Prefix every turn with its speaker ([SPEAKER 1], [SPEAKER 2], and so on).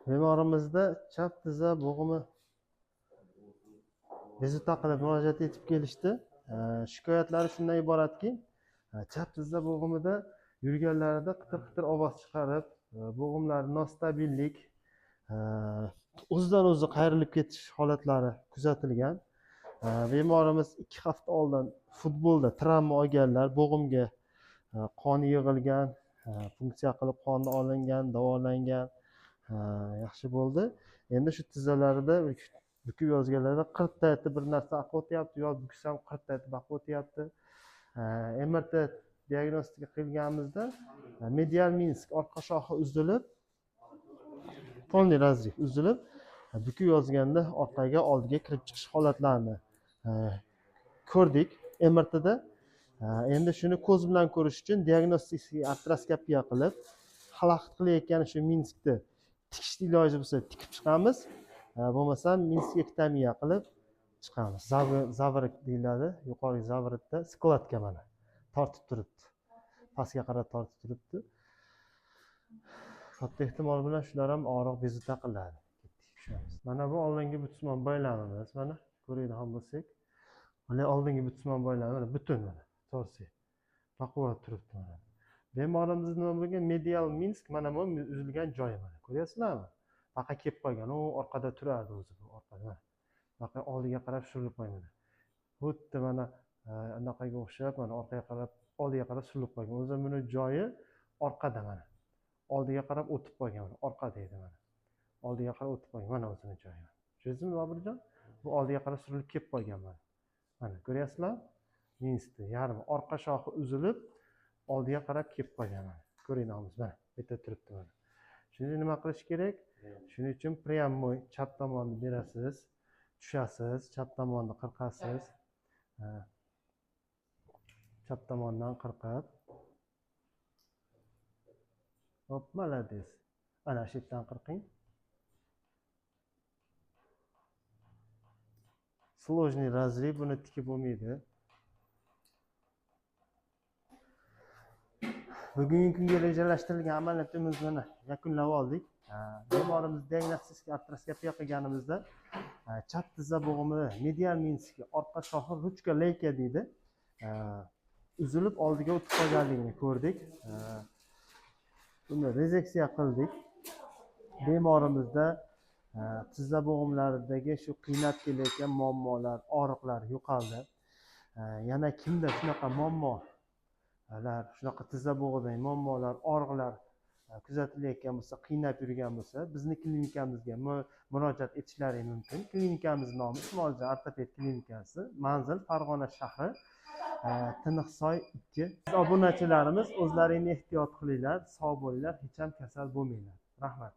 [SPEAKER 1] Bemorimizda chap tizza bo'g'imi bezi taqilib murojaat etib kelishdi. Shikoyatlari shundan iboratki, chap tizza bo'g'imida yurganlarida qitir-qitir ovoz chiqarib, bo'g'imlar nostabillik, o'zidan o'zi qayrilib ketish holatlari kuzatilgan. Bemorimiz 2 hafta oldin futbolda travma olganlar, bo'g'imga qon yig'ilgan, funksiya qilib qoni olingan, davolangan, yaxshi bo'ldi. Endi shu tizzalarida bukib yozganlarda qirtayotdi, bir narsa aqib o'tyapti, yo buksam qirtayotdi, baqib o'tyapti. MRT diagnostika qilganimizda medial minsk orqa shoxi uzilib, polniy razriv uzilib, bukib yozganda orqaga oldiga kirib chiqish holatlarini ko'rdik MRTda. Endi shuni ko'z bilan ko'rish uchun diagnostik artroskopiya qilib, xalaqit qilayotgan shu minskni tikishni iloji bo'lsa tikib chiqamiz, bo'lmasa minskektomiya qilib chiqamiz. Zavrit deyiladi, yuqori zavritda skladka mana tortib turibdi, pastga qarab tortib turibdi. Katta ehtimol bilan shular ham og'riq bezi taqiladi. Mana bu oldingi butsman boylamimiz, mana ko'radigan bo'lsak, mana oldingi butsman boylami mana butun mana torsi baquvvat turibdi mana. Bemorimiz nima bo'lgan? Medial minsk mana bu uzilgan joyi mana. Ko'ryapsizlarmi? Baqa kelib qolgan, u orqada turardi o'zi bu orqada. Baqa oldiga qarab surilib qolgan. Xuddi mana anaqaga o'xshab, mana orqaga qarab, oldiga qarab surilib qolgan. O'zi buni joyi orqada mana. Oldiga qarab o'tib qolgan mana, orqada edi mana. Oldiga qarab o'tib qolgan mana o'zining joyi. Tushundingizmi, Bobirjon? Bu oldiga qarab surilib kelib qolgan mana. Mana ko'ryapsizlar? Minskni yarmi orqa shoxi uzilib, oldiga qarab kelib qolgan mana. Ko'ringlarmiz mana, bu yerda turibdi mana. Shuni nima qilish kerak? Shuning uchun pryamoy chap tomonni berasiz, tushasiz, chap tomonni qirqasiz. Chap tomondan qirqib. Hop, malades. Ana shu yerdan qirqing. Sложный razriv, buni tikib bo'lmaydi. Bugungi kunga rejalashtirilgan amaliyotimizni mana yakunlab oldik. Bemorimiz diagnostik artroskopiya qilganimizda chap tizza bo'g'imi medial minski orqa shoxi ruchka leyka deydi. Uzilib oldiga o'tib qolganligini ko'rdik. Buni rezeksiya qildik. Bemorimizda tizza bo'g'imlaridagi shu qiynab kelayotgan muammolar, og'riqlar yo'qoldi. Yana kimda shunaqa muammolar, shunaqa tizza bo'g'idagi muammolar, og'riqlar kuzatilayotgan bo'lsa, qiynab yurgan bo'lsa, bizni klinikamizga murojaat etishlari mumkin. Klinikamiz nomi Shimolja ortoped klinikasi, manzil Farg'ona shahri, Tiniqsoy 2. Obunachilarimiz, o'zlaringni ehtiyot qilinglar, sog' bo'linglar, hech ham kasal bo'lmanglar. Rahmat.